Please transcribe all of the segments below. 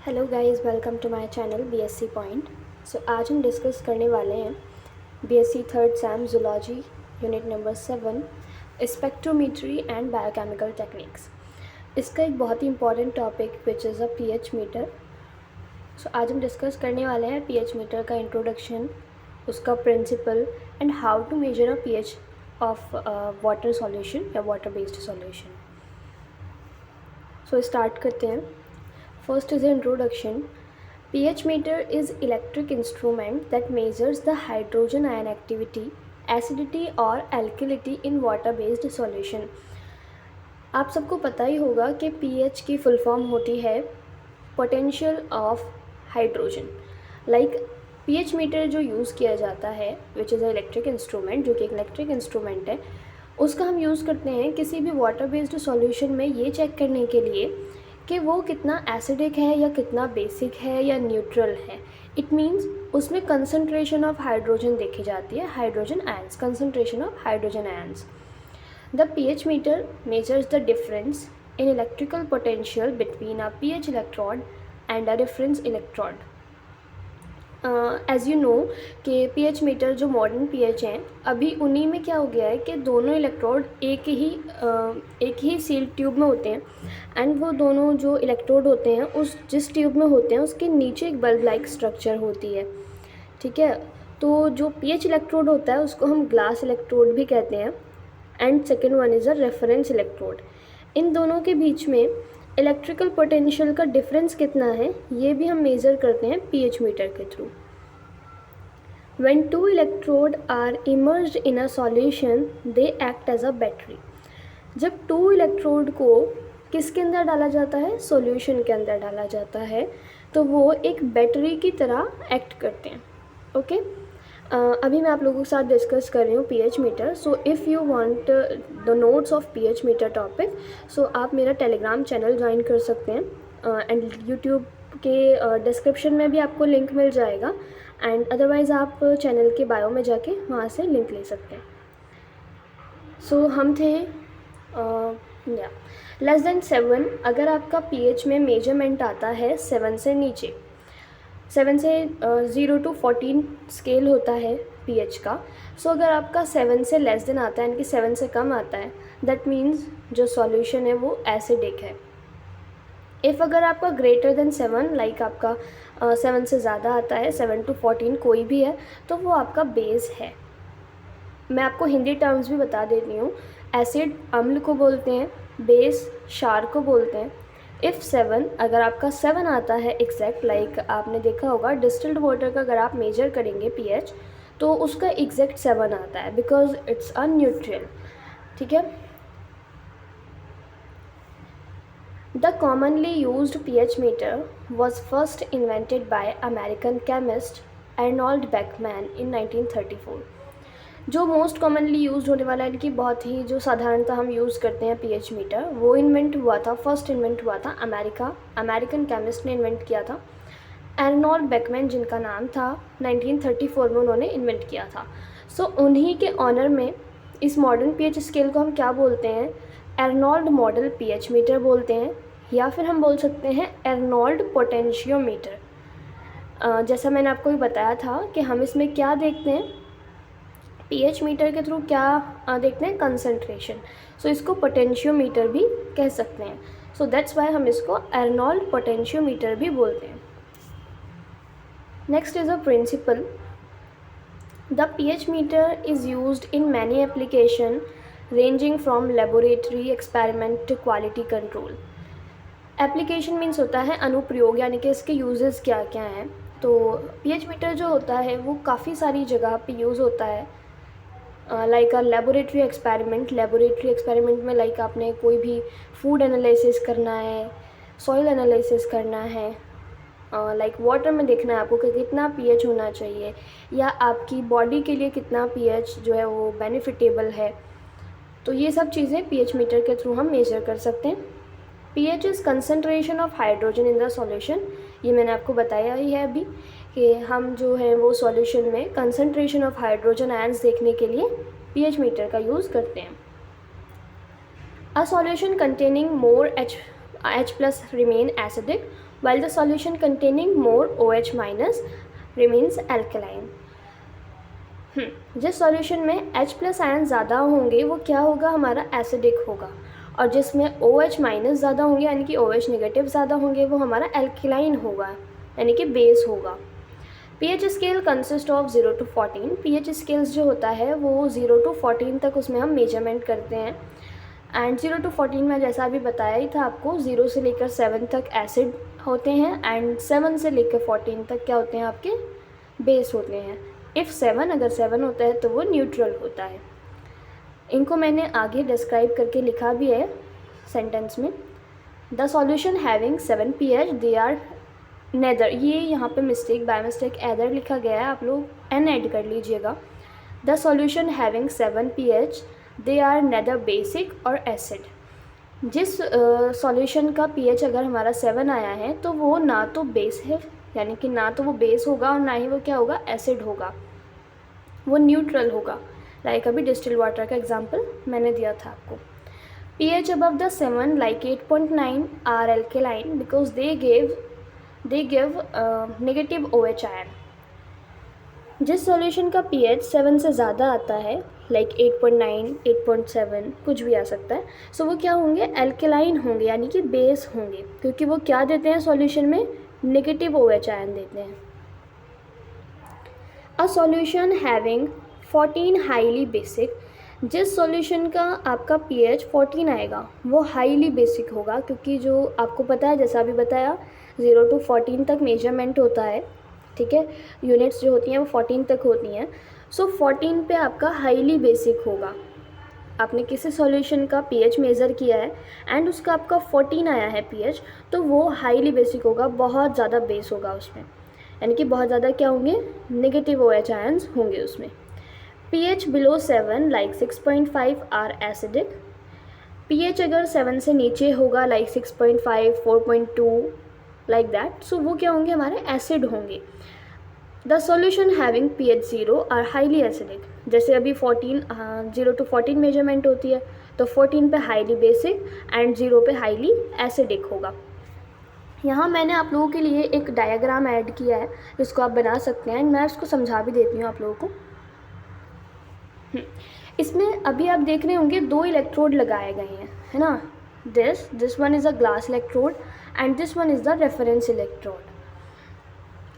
Hello guys, welcome to my channel BSc point. आज हम discuss करने वाले हैं BSc third sem zoology unit number 7 spectrometry and biochemical techniques. इसका एक बहुत ही important topic which is a pH meter. आज हम डिस्कस करने वाले हैं पीएच मीटर का इंट्रोडक्शन, उसका principle and how to measure a pH of water solution या वाटर बेस्ड सॉल्यूशन। स्टार्ट करते हैं। First is introduction. pH meter is electric instrument that measures the hydrogen ion activity, acidity or alkalinity in water based solution. आप सबको पता ही होगा कि pH की full form होती है potential of hydrogen. Like pH meter जो यूज़ किया जाता है which is a electric instrument, जो कि एक इलेक्ट्रिक इंस्ट्रूमेंट है, उसका हम यूज़ करते हैं किसी भी वाटर बेस्ड सॉल्यूशन में ये चेक करने के लिए कि वो कितना एसिडिक है या कितना बेसिक है या न्यूट्रल है। इट मीन्स उसमें कंसनट्रेशन ऑफ हाइड्रोजन देखी जाती है, hydrogen ions, concentration of hydrogen ions. The pH meter measures the difference in electrical potential between a pH electrode and a reference electrode. As you know कि pH meter जो modern pH हैं, अभी उन्हीं में क्या हो गया है कि दोनों इलेक्ट्रोड एक ही सील ट्यूब में होते हैं एंड वो दोनों जो इलेक्ट्रोड होते हैं उस जिस ट्यूब में होते हैं उसके नीचे एक बल्ब लाइक स्ट्रक्चर होती है। ठीक है, तो जो pH इलेक्ट्रोड होता है उसको हम ग्लास इलेक्ट्रोड भी कहते हैं and second one is a reference electrode. इन दोनों के बीच में इलेक्ट्रिकल पोटेंशियल का डिफरेंस कितना है ये भी हम मेज़र करते हैं pH मीटर के through. When two electrodes are immersed in a solution, they act as a battery. जब टू इलेक्ट्रोड को किसके अंदर डाला जाता है, सॉल्यूशन के अंदर डाला जाता है, तो वो एक बैटरी की तरह एक्ट करते हैं। ओके, अभी मैं आप लोगों के साथ डिस्कस कर रही हूँ pH meter. So if you want the notes of pH meter topic, so आप मेरा टेलीग्राम चैनल ज्वाइन कर सकते हैं एंड यूट्यूब के डिस्क्रिप्शन में भी आपको लिंक मिल जाएगा एंड अदरवाइज़ आप चैनल के बायो में जाके वहाँ से लिंक ले सकते हैं। हम थे या लेस देन 7। अगर आपका pH में मेजरमेंट आता है 7 से नीचे, 7 से 0 to 14 स्केल होता है pH का। अगर आपका 7 से लेस देन आता है यानी कि 7 से कम आता है, दैट मीन्स जो सॉल्यूशन है वो एसिडिक है। इफ़ अगर आपका ग्रेटर देन 7 लाइक आपका 7 से ज़्यादा आता है, 7 to 14 कोई भी है, तो वो आपका बेस है। मैं आपको हिंदी टर्म्स भी बता देती हूँ। एसिड अम्ल को बोलते हैं, बेस क्षार को बोलते हैं। इफ़ 7, अगर आपका 7 आता है एग्जैक्ट, लाइक आपने देखा होगा डिस्टिल्ड वाटर का अगर आप मेजर करेंगे pH तो उसका एग्जैक्ट 7 आता है बिकॉज इट्स अनन्यूट्रल। ठीक है, The commonly used pH meter was first invented by American chemist Arnold Beckman in 1934। जो मोस्ट कॉमनली यूज़ होने वाला है कि बहुत ही जो साधारणतः हम यूज़ करते हैं pH मीटर, वो इन्वेंट हुआ था, फर्स्ट इन्वेंट हुआ था अमेरिकन केमिस्ट ने इन्वेंट किया था। अर्नोल्ड बेकमैन जिनका नाम था, 1934 में उन्होंने इन्वेंट किया था। उन्हीं के ऑनर में इस मॉडर्न pH स्केल को हम क्या बोलते हैं, अर्नोल्ड मॉडल pH मीटर बोलते हैं, या फिर हम बोल सकते हैं अर्नोल्ड पोटेंशियोमीटर। जैसा मैंने आपको भी बताया था कि हम इसमें क्या देखते हैं, pH मीटर के थ्रू क्या देखते हैं, कंसंट्रेशन। इसको पोटेंशियोमीटर भी कह सकते हैं। दैट्स वाई हम इसको अर्नोल्ड पोटेंशियोमीटर भी बोलते हैं। Next is a principle. The pH meter is used in many application ranging from laboratory experiment to quality control. Application means होता है अनुप्रयोग, यानी कि इसके यूजेस क्या क्या हैं। तो pH मीटर जो होता है वो काफ़ी सारी जगह पे यूज़ होता है, लाइक लेबोरेटरी एक्सपेरिमेंट में लाइक आपने कोई भी फूड एनालिसिस करना है, सॉइल एनालिसिस करना है, लाइक वाटर में देखना है आपको कि कितना pH होना चाहिए, या आपकी बॉडी के लिए कितना pH जो है वो बेनिफिटेबल है। तो ये सब चीज़ें pH मीटर के थ्रू हम मेजर कर सकते हैं। pH is concentration of hydrogen in the solution. ये मैंने आपको बताया ही है अभी कि हम जो है वो सॉल्यूशन में कंसनट्रेशन ऑफ हाइड्रोजन आयंस देखने के लिए pH मीटर का यूज़ करते हैं। A solution containing more H+ remain acidic while the solution containing more OH minus remains alkaline। जिस सॉल्यूशन में H+ आयन ज़्यादा होंगे वो क्या होगा, हमारा एसिडिक होगा, और जिसमें OH माइनस ज़्यादा होंगे यानी कि OH नेगेटिव ज़्यादा होंगे वो हमारा एल्किलाइन होगा यानी कि बेस होगा। pH scale consist of 0 to 14। pH scales जो होता है वो 0 to 14 तक उसमें हम मेजरमेंट करते हैं, एंड 0 to 14 में जैसा अभी बताया ही था आपको, 0 से लेकर 7 तक एसिड होते हैं एंड 7 से लेकर 14 तक क्या होते हैं, आपके बेस होते हैं। इफ़ 7 अगर 7 होता है तो वो न्यूट्रल होता है। इनको मैंने आगे डिस्क्राइब करके लिखा भी है सेंटेंस में। The solution having 7 pH they are neither, ये यहाँ पे मिस्टेक बाय मिस्टेक एदर लिखा गया है, आप लोग एन ऐड कर लीजिएगा। The solution having 7 pH they are neither basic और एसिड। जिस सॉल्यूशन का pH अगर हमारा 7 आया है तो वो ना तो बेस है यानी कि ना तो वो बेस होगा और ना ही वो क्या होगा, एसिड होगा, वो न्यूट्रल होगा। लाइक अभी डिस्टिल वाटर का एग्जांपल मैंने दिया था आपको। pH above the 7 like 8.9 are alkaline because they give negative OH ion. जिस सॉल्यूशन का pH 7 से ज़्यादा आता है लाइक 8.9, 8.7 कुछ भी आ सकता है, सो वो क्या होंगे, एल्केलाइन होंगे यानी कि बेस होंगे, क्योंकि वो क्या देते हैं सॉल्यूशन में, नेगेटिव OH आयन देते हैं। A solution having 14 highly basic, जिस सॉल्यूशन का आपका pH 14 आएगा वो हाईली बेसिक होगा, क्योंकि जो आपको पता है जैसा अभी बताया 0 to 14 तक मेजरमेंट होता है, ठीक है, यूनिट्स जो होती हैं वो 14 तक होती हैं। सो 14 पे आपका हाईली बेसिक होगा। आपने किसी सॉल्यूशन का pH मेज़र किया है एंड उसका आपका 14 आया है pH, तो वो हाईली बेसिक होगा, बहुत ज़्यादा बेस होगा उसमें, यानी कि बहुत ज़्यादा क्या होंगे, नेगेटिव OH आयन्स होंगे उसमें। pH below 7 like 6.5 are acidic. pH अगर 7 से नीचे होगा लाइक 6.5, 4.2 लाइक दैट, सो वो क्या होंगे, हमारे एसिड होंगे। The solution having pH 0 are highly acidic. जैसे अभी 0 to 14 मेजरमेंट होती है तो 14 पे हाईली बेसिक एंड 0 पे हाईली एसिडिक होगा। यहाँ मैंने आप लोगों के लिए एक डायग्राम ऐड किया है जिसको आप बना सकते हैं, मैं उसको समझा भी देती हूँ आप लोगों को। इसमें अभी आप देख रहे होंगे 2 इलेक्ट्रोड लगाए गए हैं, है ना। This one is a glass electrode and this one is the reference electrode.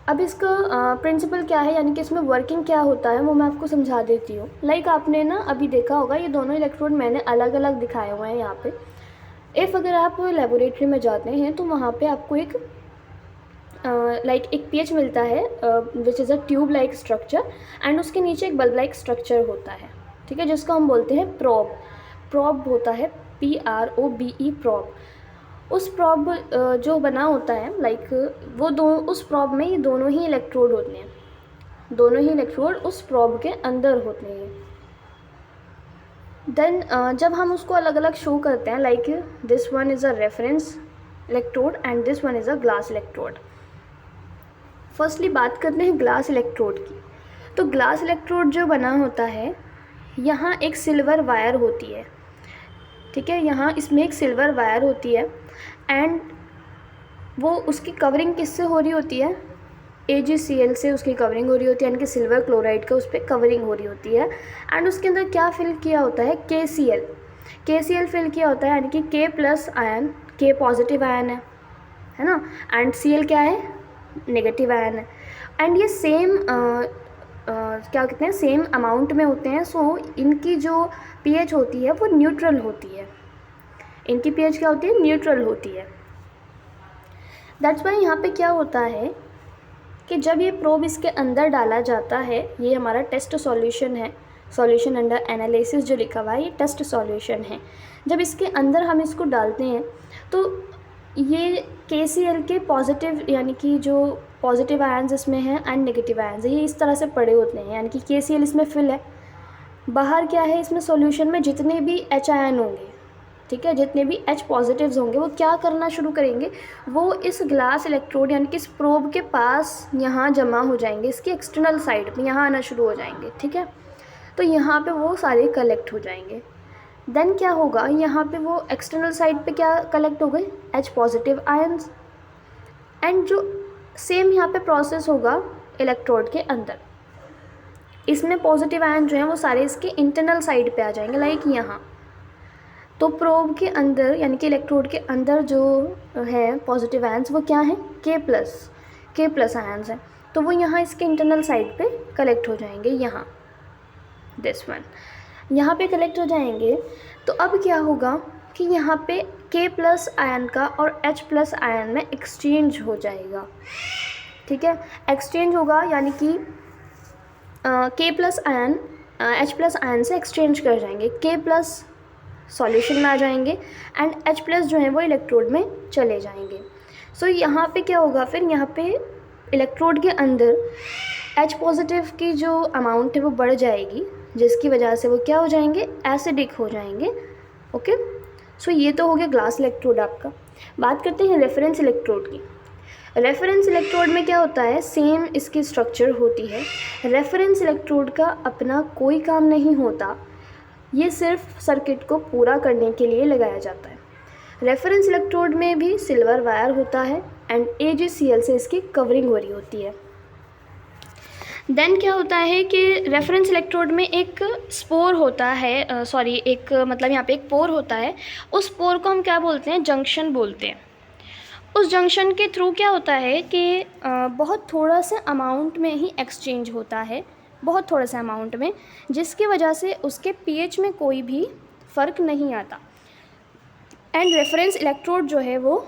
अब इसका प्रिंसिपल क्या है, यानी कि इसमें वर्किंग क्या होता है वो मैं आपको समझा देती हूँ। लाइक आपने ना अभी देखा होगा ये दोनों इलेक्ट्रोड मैंने अलग अलग दिखाए हुए हैं यहाँ पे। इफ़ अगर आप लेबोरेटरी में जाते हैं तो वहाँ पे आपको एक एक pH मिलता है which is a tube like structure and उसके नीचे एक बल्ब लाइक स्ट्रक्चर होता है, ठीक है, जिसको हम बोलते हैं प्रोब। प्रोब होता है PROBE प्रोब। उस प्रोब जो बना होता है लाइक वो उस प्रोब में ये दोनों ही इलेक्ट्रोड होते हैं, दोनों ही इलेक्ट्रोड उस प्रोब के अंदर होते हैं। देन जब हम उसको अलग अलग शो करते हैं like this one is a reference electrode and this one is a glass electrode. Firstly बात करते हैं ग्लास इलेक्ट्रोड की। तो ग्लास इलेक्ट्रोड जो बना होता है यहाँ एक सिल्वर वायर होती है, ठीक है, यहाँ इसमें एक सिल्वर वायर होती है एंड वो उसकी कवरिंग किससे हो रही होती है, AgCl से उसकी कवरिंग हो रही होती है, यानी कि सिल्वर क्लोराइड का उस पर कवरिंग हो रही होती है एंड उसके अंदर क्या फिल किया होता है, KCl फिल किया होता है, यानी कि K+ ion, K positive ion है ना, एंड Cl क्या है, नेगेटिव आयन है। एंड ये सेम क्या कहते हैं, सेम अमाउंट में होते हैं, सो इनकी जो pH होती है वो न्यूट्रल होती है, इनकी pH क्या होती है, न्यूट्रल होती है। दैट्स वाई यहाँ पे क्या होता है कि जब ये प्रोब इसके अंदर डाला जाता है, ये हमारा टेस्ट सॉल्यूशन है, सॉल्यूशन अंडर एनालिसिस जो लिखा हुआ है ये टेस्ट सॉल्यूशन है। जब इसके अंदर हम इसको डालते हैं तो ये KCl के पॉजिटिव यानी कि जो पॉजिटिव आयन्स इसमें हैं एंड नेगेटिव आयन्स ये इस तरह से पड़े होते हैं, यानी कि KCl इसमें फिल है। बाहर क्या है, इसमें सॉल्यूशन में जितने भी H आयन होंगे, ठीक है, जितने भी H पॉजिटिव्स होंगे वो क्या करना शुरू करेंगे, वो इस ग्लास इलेक्ट्रोड यानी कि इस प्रोब के पास यहाँ जमा हो जाएंगे, इसकी एक्सटर्नल साइड पे यहाँ आना शुरू हो जाएंगे, ठीक है। तो यहाँ पे वो सारे कलेक्ट हो जाएंगे। देन क्या होगा, यहाँ पे वो एक्सटर्नल साइड पे क्या कलेक्ट हो गए, H पॉजिटिव आयन्स एंड जो सेम यहाँ पे प्रोसेस होगा इलेक्ट्रोड के अंदर। इसमें पॉजिटिव आयन जो हैं वो सारे इसके इंटरनल साइड पे आ जाएंगे, लाइक यहाँ। तो प्रोब के अंदर यानी कि इलेक्ट्रोड के अंदर जो है पॉजिटिव आयन्स वो क्या हैं, के प्लस आयन्स हैं। तो वो यहाँ इसके इंटरनल साइड पे कलेक्ट हो जाएंगे, यहाँ दिस वन यहाँ पे कलेक्ट हो जाएंगे। तो अब क्या होगा कि यहाँ पे के प्लस आयन का और एच प्लस आयन में एक्सचेंज हो जाएगा, ठीक है। एक्सचेंज होगा यानी कि के plus ion H plus ion से एक्सचेंज कर जाएंगे, के प्लस सॉल्यूशन में आ जाएंगे एंड एच प्लस जो है वो इलेक्ट्रोड में चले जाएंगे। सो यहाँ पे क्या होगा, फिर यहाँ पे इलेक्ट्रोड के अंदर एच पॉजिटिव की जो अमाउंट है वो बढ़ जाएगी, जिसकी वजह से वो क्या हो जाएंगे, एसिडिक हो जाएंगे। ओके, सो ये तो हो गया ग्लास इलेक्ट्रोड आपका। बात करते हैं रेफरेंस इलेक्ट्रोड की। रेफरेंस इलेक्ट्रोड में क्या होता है, सेम इसकी स्ट्रक्चर होती है। रेफरेंस इलेक्ट्रोड का अपना कोई काम नहीं होता, ये सिर्फ सर्किट को पूरा करने के लिए लगाया जाता है। रेफरेंस इलेक्ट्रोड में भी सिल्वर वायर होता है एंड AgCl से इसकी कवरिंग हो रही होती है। देन क्या होता है कि रेफरेंस इलेक्ट्रोड में एक स्पोर होता है, एक मतलब यहाँ पे एक पोर होता है। उस पोर को हम क्या बोलते हैं, जंक्शन बोलते हैं। उस जंक्शन के थ्रू क्या होता है कि बहुत थोड़ा सा अमाउंट में ही एक्सचेंज होता है, बहुत थोड़ा सा अमाउंट में, जिसकी वजह से उसके pH में कोई भी फ़र्क नहीं आता। एंड रेफरेंस इलेक्ट्रोड जो है वो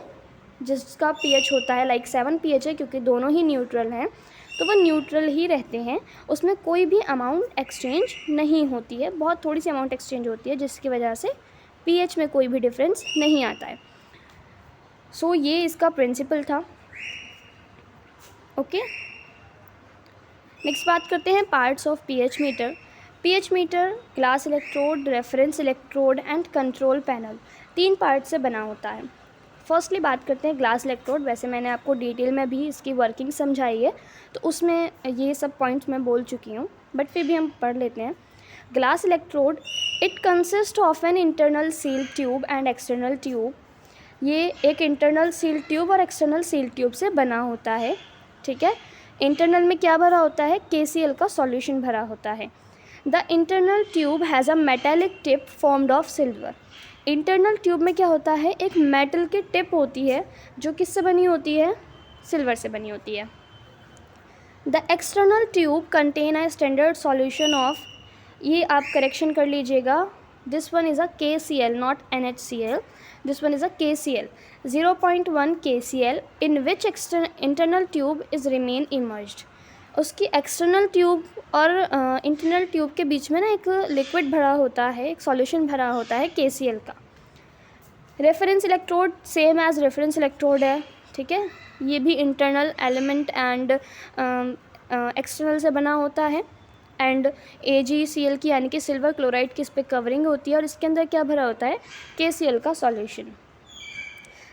जिसका pH होता है लाइक 7 pH है, क्योंकि दोनों ही न्यूट्रल हैं तो वो न्यूट्रल ही रहते हैं, उसमें कोई भी अमाउंट एक्सचेंज नहीं होती है, बहुत थोड़ी सी अमाउंट एक्सचेंज होती है, जिसकी वजह से pH में कोई भी डिफरेंस नहीं आता है। सो ये इसका प्रिंसिपल था। ओके, नेक्स्ट बात करते हैं parts of pH meter. pH meter glass electrode, reference electrode and control panel 3 part से बना होता है। फर्स्टली बात करते हैं ग्लास इलेक्ट्रोड। वैसे मैंने आपको डिटेल में भी इसकी वर्किंग समझाई है, तो उसमें ये सब पॉइंट्स मैं बोल चुकी हूँ, बट फिर भी हम पढ़ लेते हैं। Glass electrode it consist of an internal seal tube and external tube. ये एक इंटरनल सील ट्यूब और एक्सटर्नल सील ट्यूब से बना होता है, ठीक है। इंटरनल में क्या भरा होता है, KCl का सॉल्यूशन भरा होता है। The internal tube has a metallic tip formed of silver. Internal tube में क्या होता है, एक मेटल की टिप होती है जो किससे बनी होती है, सिल्वर से बनी होती है। The external tube contain a standard solution of, ये आप करेक्शन कर लीजिएगा, this one is a KCl not NHCl, this one is a KCl 0.1 KCl in which internal tube is remain emerged. उसकी एक्सटर्नल ट्यूब और internal tube के बीच में ना एक लिक्विड भरा होता है, एक सॉल्यूशन भरा होता है KCl का। Reference electrode same as reference electrode है, ठीक है। ये भी इंटरनल एलिमेंट एंड एक्सटर्नल से बना होता है एंड AgCl की यानी कि सिल्वर क्लोराइड की इस पर कवरिंग होती है और इसके अंदर क्या भरा होता है, KCl का solution.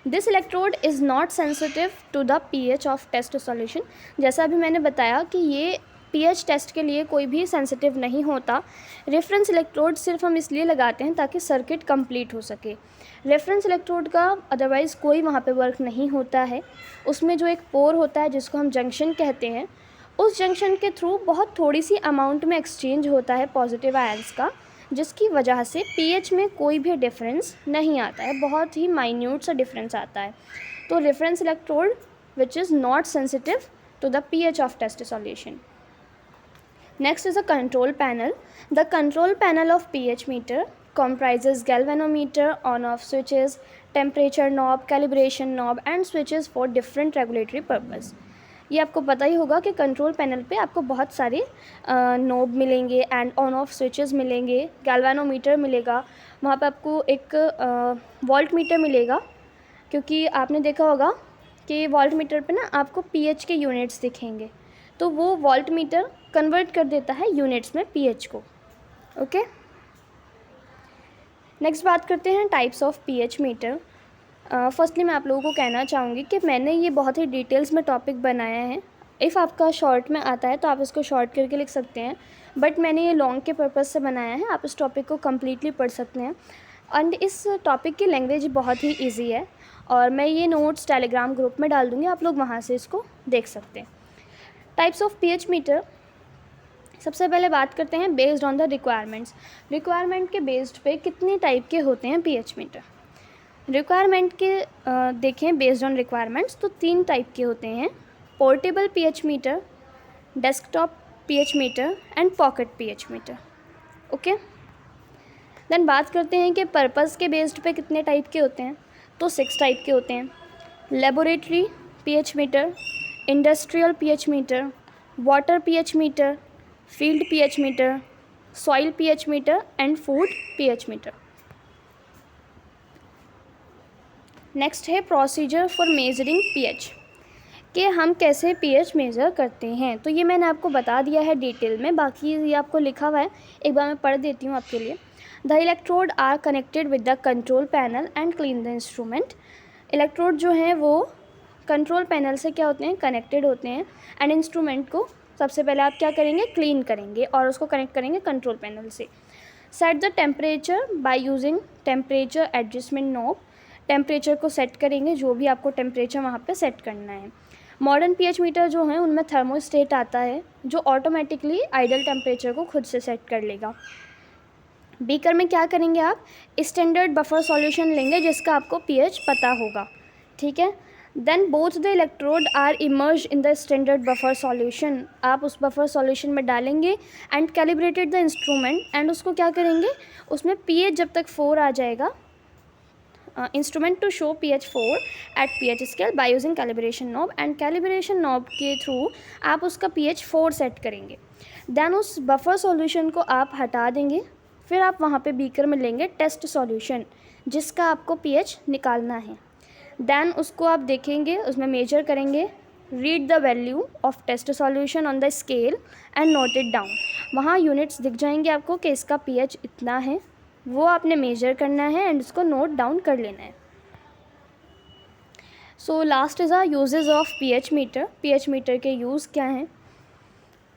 This electrode is not sensitive to the pH of test solution. जैसा अभी मैंने बताया कि ये pH टेस्ट के लिए कोई भी सेंसिटिव नहीं होता। रेफरेंस इलेक्ट्रोड सिर्फ हम इसलिए लगाते हैं ताकि सर्किट कंप्लीट हो सके। रेफरेंस इलेक्ट्रोड का अदरवाइज़ कोई वहाँ पे वर्क नहीं होता है। उसमें जो एक पोर होता है जिसको हम जंक्शन कहते हैं, उस जंक्शन के थ्रू बहुत थोड़ी सी अमाउंट में एक्सचेंज होता है पॉजिटिव आयंस का, जिसकी वजह से pH में कोई भी डिफरेंस नहीं आता है, बहुत ही माइन्यूट सा डिफरेंस आता है। तो reference electrode which is not sensitive to the pH of test solution. Next is a control panel. The control panel of pH meter comprises galvanometer, on-off switches, temperature knob, calibration knob and switches for different regulatory purpose। ये आपको पता ही होगा कि control panel पे आपको बहुत सारे knob मिलेंगे एंड ऑन ऑफ स्विचेस मिलेंगे, गैल्वानोमीटर मिलेगा, वहाँ पे आपको एक वोल्ट मीटर मिलेगा, क्योंकि आपने देखा होगा कि वोल्ट मीटर पे ना आपको pH के यूनिट्स दिखेंगे, तो वो वोल्ट मीटर कन्वर्ट कर देता है यूनिट्स में pH को। ओके, नेक्स्ट बात करते हैं types of pH meter. Firstly मैं आप लोगों को कहना चाहूँगी कि मैंने ये बहुत ही डिटेल्स में टॉपिक बनाया है। इफ़ आपका शॉर्ट में आता है तो आप इसको शॉर्ट करके लिख सकते हैं, बट मैंने ये लॉन्ग के पर्पज़ से बनाया है। आप इस टॉपिक को कम्प्लीटली पढ़ सकते हैं एंड इस टॉपिक की लैंग्वेज बहुत ही ईजी है और मैं ये नोट्स टेलीग्राम ग्रुप में डाल दूँगी, आप लोग वहाँ से इसको देख सकते हैं। टाइप्स ऑफ पीएच मीटर, सबसे पहले बात करते हैं based on the requirements. Requirement के बेस्ड पे कितने टाइप के होते हैं पीएच मीटर। रिक्वायरमेंट के देखें बेस्ड ऑन रिक्वायरमेंट्स तो 3 टाइप के होते हैं, portable pH meter, desktop pH meter and pocket pH meter. Okay, then बात करते हैं कि पर्पस के बेस्ड पे कितने टाइप के होते हैं, तो 6 टाइप के होते हैं। Laboratory pH meter, industrial pH meter, water pH meter, field pH meter, soil pH meter and food pH meter. Next है प्रोसीजर फॉर मेजरिंग पीएच, कि हम कैसे पीएच मेज़र करते हैं। तो ये मैंने आपको बता दिया है डिटेल में, बाकी ये आपको लिखा हुआ है, एक बार मैं पढ़ देती हूँ आपके लिए। The electrode are connected with the control panel and clean the instrument. Electrode जो हैं वो कंट्रोल पैनल से क्या होते हैं, कनेक्टेड होते हैं, एंड इंस्ट्रूमेंट को सबसे पहले आप क्या करेंगे, क्लीन करेंगे और उसको कनेक्ट करेंगे कंट्रोल पैनल से। Set the temperature by using temperature adjustment knob, temperature को सेट करेंगे, जो भी आपको टेम्परेचर वहाँ पे सेट करना है। मॉडर्न पीएच मीटर जो है उनमें थर्मोस्टेट आता है जो ऑटोमेटिकली आइडियल टेम्परेचर को खुद से सेट कर लेगा। बीकर में क्या करेंगे, आप स्टैंडर्ड बफर सॉल्यूशन लेंगे जिसका आपको पीएच पता होगा, ठीक है। Then both the electrode are emerge in the standard buffer solution, आप उस बफर सॉल्यूशन में डालेंगे and calibrated the instrument, and उसको क्या करेंगे, उसमें पीएच जब तक 4 आ जाएगा, instrument to show pH 4 at pH scale by using calibration knob, and calibration knob के थ्रू आप उसका pH 4 सेट करेंगे। देन उस बफर सॉल्यूशन को आप हटा देंगे, फिर आप वहाँ पे बीकर में लेंगे टेस्ट सॉल्यूशन जिसका आपको pH निकालना है। देन उसको आप देखेंगे, उसमें मेजर करेंगे, read the value of test solution on the scale and note it down, वहाँ यूनिट्स दिख जाएंगे आपको कि इसका pH इतना है, वो आपने मेजर करना है एंड उसको नोट डाउन कर लेना है। So last is uses of pH meter, pH meter के यूज़ क्या हैं।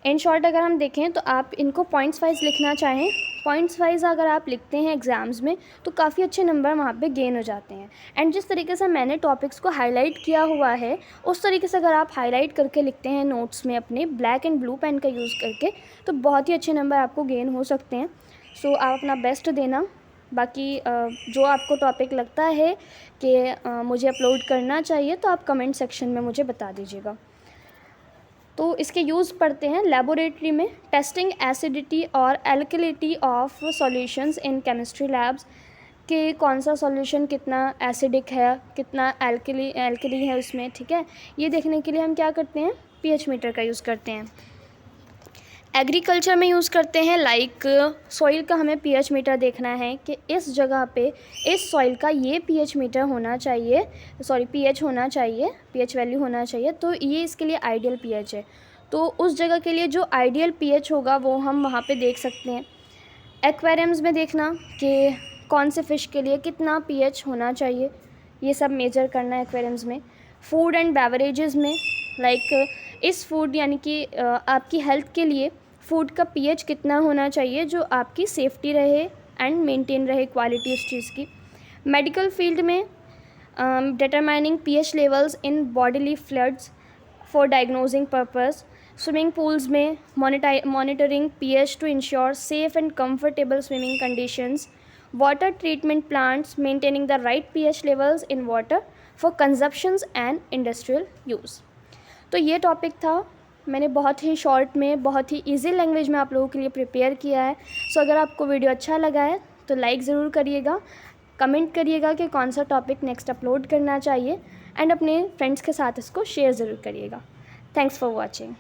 इन शॉर्ट अगर हम देखें तो आप इनको पॉइंट्स वाइज लिखना चाहें, पॉइंट्स वाइज अगर आप लिखते हैं एग्ज़ाम्स में तो काफ़ी अच्छे नंबर वहाँ पे गेन हो जाते हैं। एंड जिस तरीके से मैंने टॉपिक्स को हाईलाइट किया हुआ है उस तरीके से अगर आप हाईलाइट करके लिखते हैं नोट्स में अपने ब्लैक एंड ब्लू पेन का यूज़ करके तो बहुत ही अच्छे नंबर आपको गेन हो सकते हैं। सो आप अपना बेस्ट देना। बाकी जो आपको टॉपिक लगता है कि मुझे अपलोड करना चाहिए तो आप कमेंट सेक्शन में मुझे बता दीजिएगा। तो इसके यूज़ पढ़ते हैं लेबोरेटरी में, टेस्टिंग एसिडिटी और alkalinity of solutions in chemistry labs, कि कौन सा सॉल्यूशन कितना एसिडिक है, कितना एल्कली है उसमें, ठीक है। ये देखने के लिए हम क्या करते हैं, पीएच मीटर का यूज़ करते हैं। एग्रीकल्चर में यूज़ करते हैं, लाइक सॉइल का हमें पीएच मीटर देखना है कि इस जगह पे इस सॉइल का ये पीएच मीटर होना चाहिए, पीएच होना चाहिए, पीएच वैल्यू होना चाहिए, तो ये इसके लिए आइडियल पीएच है। तो उस जगह के लिए जो आइडियल पीएच होगा वो हम वहाँ पे देख सकते हैं। एक्वेरियम्स में देखना कि कौन से फ़िश के लिए कितना पीएच होना चाहिए, ये सब मेजर करना है एक्वेरियम्स में। फूड एंड बेवरेजेस में, लाइक इस फूड यानी कि आपकी हेल्थ के लिए फूड का पीएच कितना होना चाहिए जो आपकी सेफ्टी रहे एंड मेंटेन रहे क्वालिटी उस चीज़ की। मेडिकल फील्ड में determining pH levels in bodily fluids for diagnosing purpose. Swimming pools में monitoring pH to ensure safe and comfortable swimming conditions. Water treatment plants maintaining the right pH levels in water for consumptions and industrial use. तो ये topic था, मैंने बहुत ही short में, बहुत ही easy language में आप लोगों के लिए प्रिपेयर किया है। सो अगर आपको वीडियो अच्छा लगा है तो लाइक ज़रूर करिएगा, कमेंट करिएगा कि कौन सा टॉपिक नेक्स्ट अपलोड करना चाहिए, एंड अपने फ्रेंड्स के साथ इसको शेयर ज़रूर करिएगा। Thanks for watching.